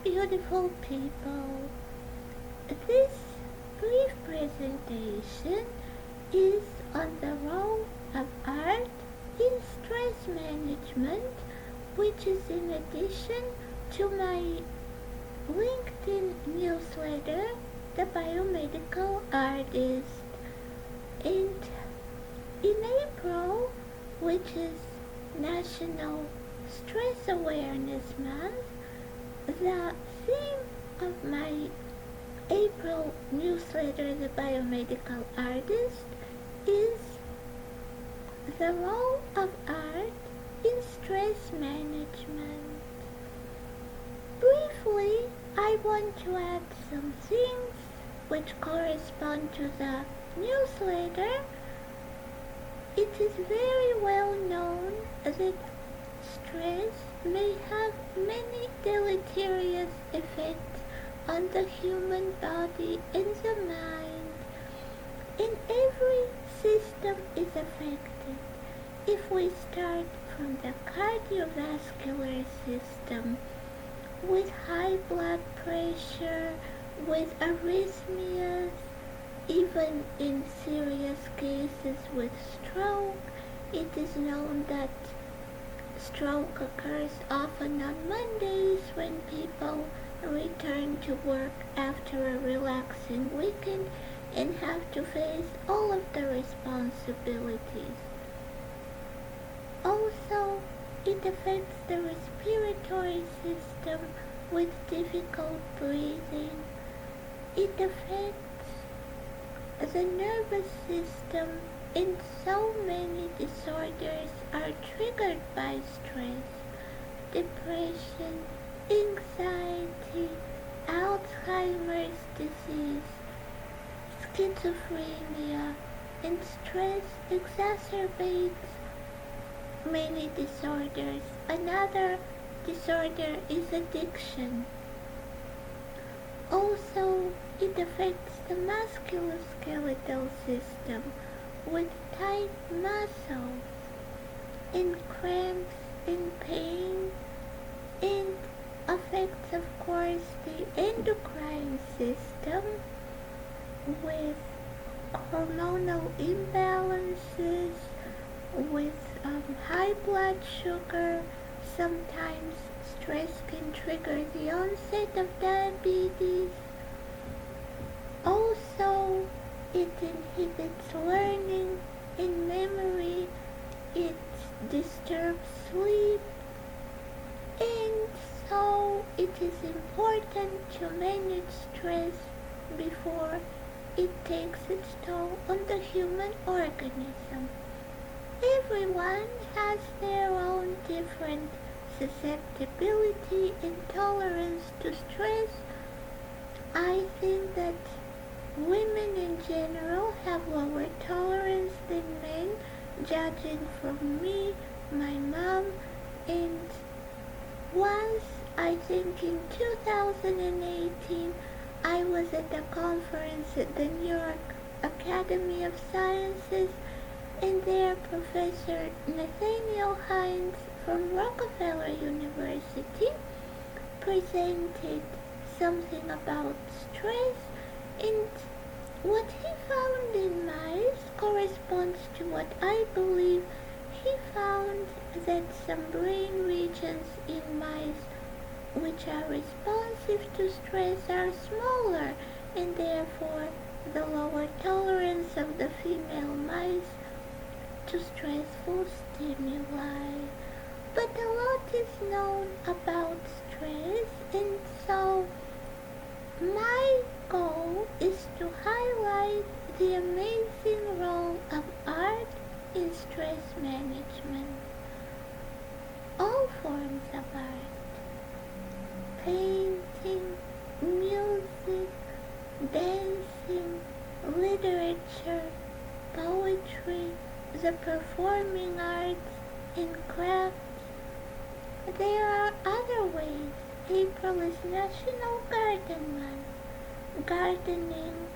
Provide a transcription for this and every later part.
beautiful people. This brief presentation is on the role of art in stress management, which is in addition to my LinkedIn newsletter, The Biomedical Artist. And in April, which is National Stress Awareness Month, the theme of my April newsletter, The Biomedical Artist, is the role of art in stress management. Briefly, I want to add some things which correspond to the newsletter. It is very well known that stress may have many deleterious effects on the human body and the mind, and every system is affected. If we start from the cardiovascular system, with high blood pressure, with arrhythmias, even in serious cases with stroke, it is known that stroke occurs often on Mondays when people return to work after a relaxing weekend and have to face all of the responsibilities. Also, it affects the respiratory system with difficult breathing. It affects the nervous system, and so many disorders are triggered by stress. Depression, anxiety, Alzheimer's disease, schizophrenia, and stress exacerbates many disorders. Another disorder is addiction. Also, it affects the musculoskeletal system with tight muscles and cramps and pain, and affects, of course, the endocrine system with hormonal imbalances, with high blood sugar. Sometimes stress can trigger the onset of diabetes. Also, it inhibits learning and memory. It disturbs sleep. And so it is important to manage stress before it takes its toll on the human organism. Everyone has their own different susceptibility and tolerance to stress. I think that women in general have lower tolerance than men, judging from me, my mom, and once, I think in 2018, I was at a conference at the New York Academy of Sciences, and there Professor Nathaniel Hines from Rockefeller University presented something about stress, and what he found in mice corresponds to what I believe. He found that some brain regions in mice which are responsive to stress are smaller, and therefore the lower tolerance of the female mice to stressful stimuli. But a lot is known about stress, and so my goal is to highlight the amazing role of art in stress management. All forms of art, painting, music, dancing, literature, poetry, the performing arts, and crafts. There are other ways. April is National Garden Month. Gardening,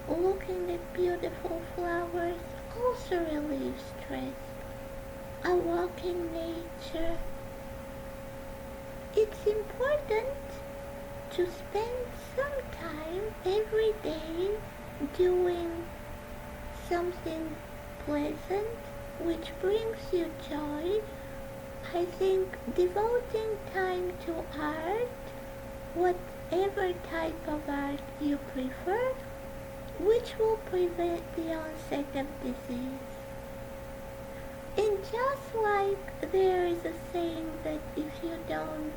looking at beautiful flowers also relieves stress. A walk in nature it's important to spend some time every day doing something pleasant which brings you joy. I think devoting time to art, whatever type of art you prefer, which will prevent the onset of disease. And just like there is a saying that if you don't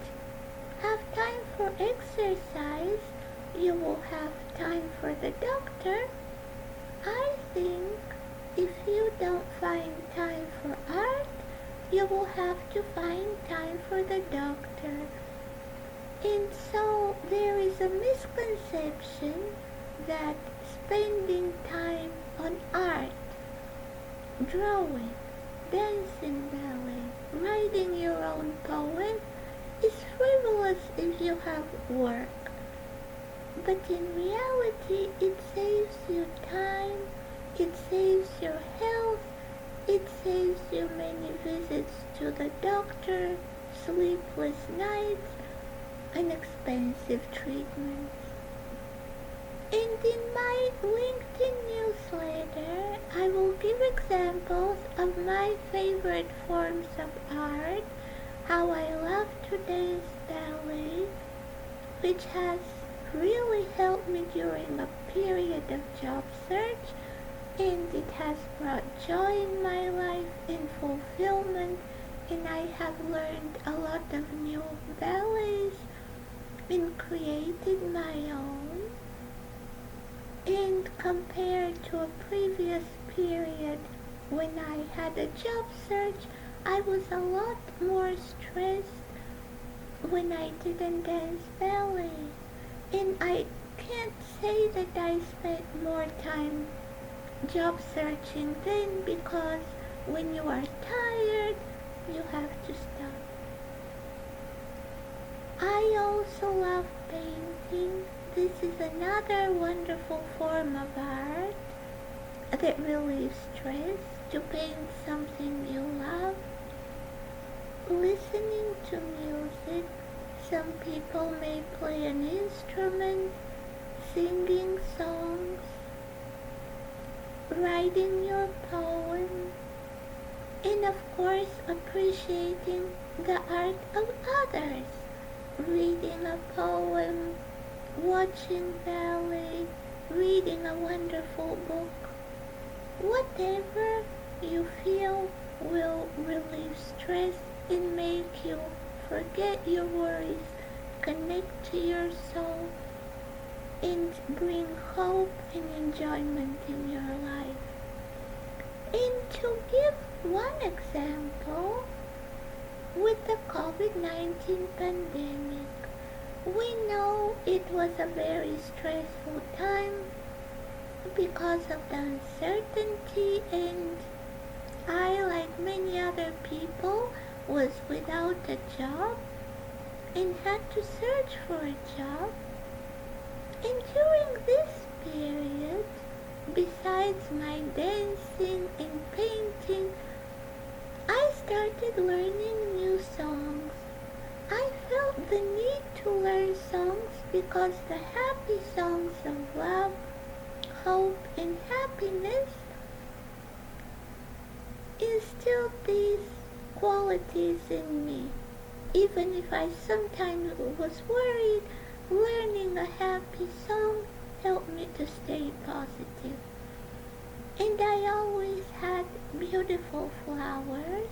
have time for exercise, you will have time for the doctor, I think if you don't find time for art, you will have to find time for the doctor. And so there is a misconception that spending time on art, drawing, dancing ballet, writing your own poem is frivolous if you have work. But in reality, it saves you time, it saves your health, it saves you many visits to the doctor, sleepless nights, and expensive treatments. And in my LinkedIn newsletter, I will give examples of my favorite forms of art, how I love today's ballet, which has really helped me during a period of job search, and it has brought joy in my life and fulfillment, and I have learned a lot of new ballets and created my own. And compared to a previous period when I had a job search, I was a lot more stressed when I didn't dance ballet. And I can't say that I spent more time job searching then, because when you are tired, you have to stop. I also love painting. This is another wonderful form of art that relieves stress, to paint something you love. Listening to music, some people may play an instrument, singing songs, writing your poem, and of course appreciating the art of others, reading a poem, watching ballet, reading a wonderful book. Whatever you feel will relieve stress and make you forget your worries, connect to your soul, and bring hope and enjoyment in your life. And to give one example, with the COVID-19 pandemic, we know it was a very stressful time because of the uncertainty, and I, like many other people, was without a job and had to search for a job. And during this period, besides my dancing and painting, I started learning new songs. I felt the need to learn songs because the happy songs of love, hope, and happiness instilled these qualities in me. Even if I sometimes was worried, learning a happy song helped me to stay positive. And I always had beautiful flowers.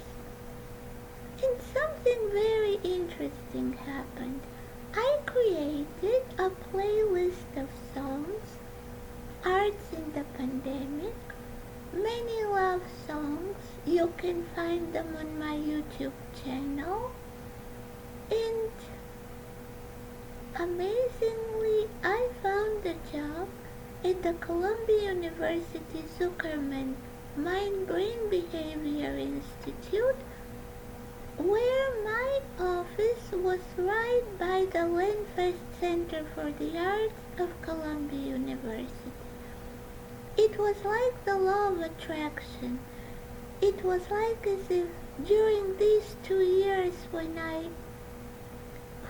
And something very interesting happened. I created a playlist of songs, arts in the pandemic, many love songs. You can find them on my YouTube channel. And amazingly, I found a job at the Columbia University Zuckerman Mind-Brain Behavior Institute, where my office was right by the Lenfest Center for the Arts of Columbia University. It was like the law of attraction. It was like as if during these 2 years when I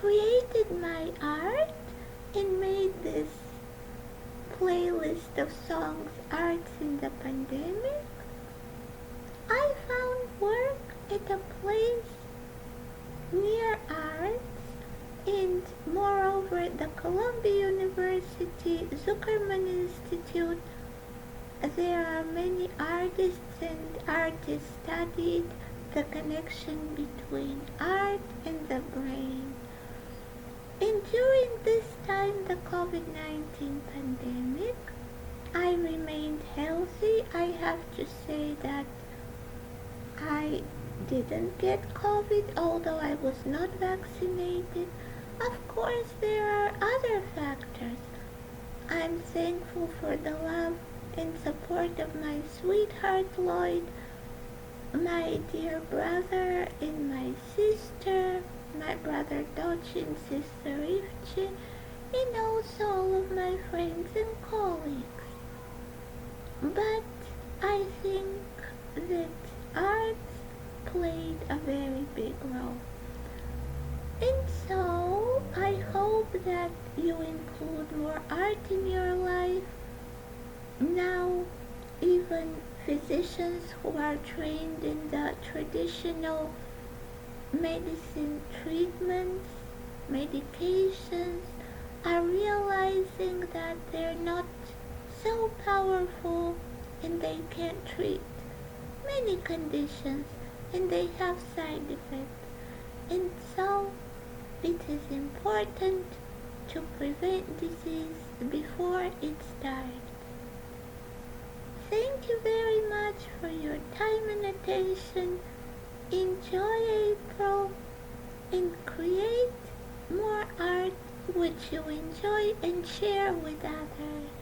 created my art and made this playlist of songs, Arts in the Pandemic, I found work at a place near arts, and moreover the Columbia University Zuckerman Institute. There are many artists, and artists studied the connection between art and the brain. And during this time, the COVID-19 pandemic, I remained healthy. I have to say that I didn't get COVID, although I was not vaccinated. Of course, there are other factors. I'm thankful for the love and support of my sweetheart Lloyd, my dear brother and my sister, my brother Dochi and sister Ivchi, and also all of my friends and colleagues. But I think that arts played a very big role. And so I hope that you include more art in your life. Now, even physicians who are trained in the traditional medicine treatments, medications, are realizing that they're not so powerful and they can't treat many conditions and they have side effects. And so it is important to prevent disease before it starts. Thank you very much for your time and attention. Enjoy April and create more art which you enjoy and share with others.